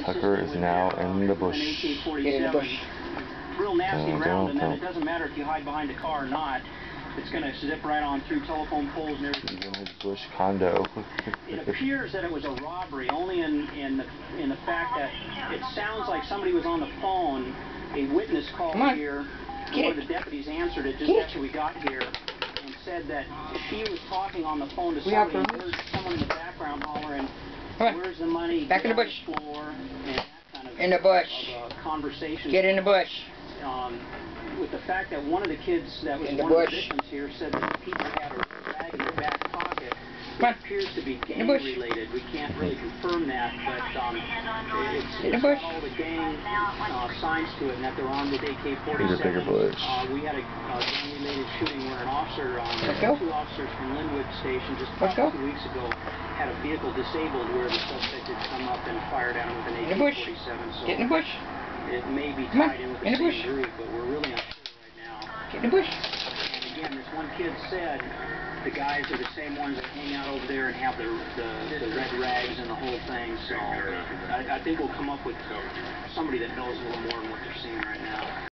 Tucker is now in the bush. Get in the bush. Real nasty round, and then it doesn't matter if you hide behind a car or not. It's going to zip right on through telephone poles and everything. He's in his bush condo. It appears that it was a robbery, only in the fact that it sounds like somebody was on the phone. A witness called here. One of the deputies answered it just after we got here and said that she was talking on the phone to somebody and heard someone in the background hollering, "Where's the money? Back in the bush. Floor," and that kind of, in the bush. Conversation. Get in the bush. With the fact that one of the kids that was one of the victims here said that the people had a bag in their back pocket, it appears to be gang related. We can't really confirm that, but it's got all the gang signs to it, and that they're armed with AK-47s. We had a gang-related shooting where an officer, two officers from Linwood Station just about 2 weeks ago had a vehicle disabled where the suspect had come up and fired at him with an AK-47. So get in the bush. It may be tied in with the same group, but we're really unsure right now. Get in the bush. And again, this one kid said the guys are the same ones that hang out over there and have the red rags and the whole thing. So I think we'll come up with somebody that knows a little more than what they're seeing right now.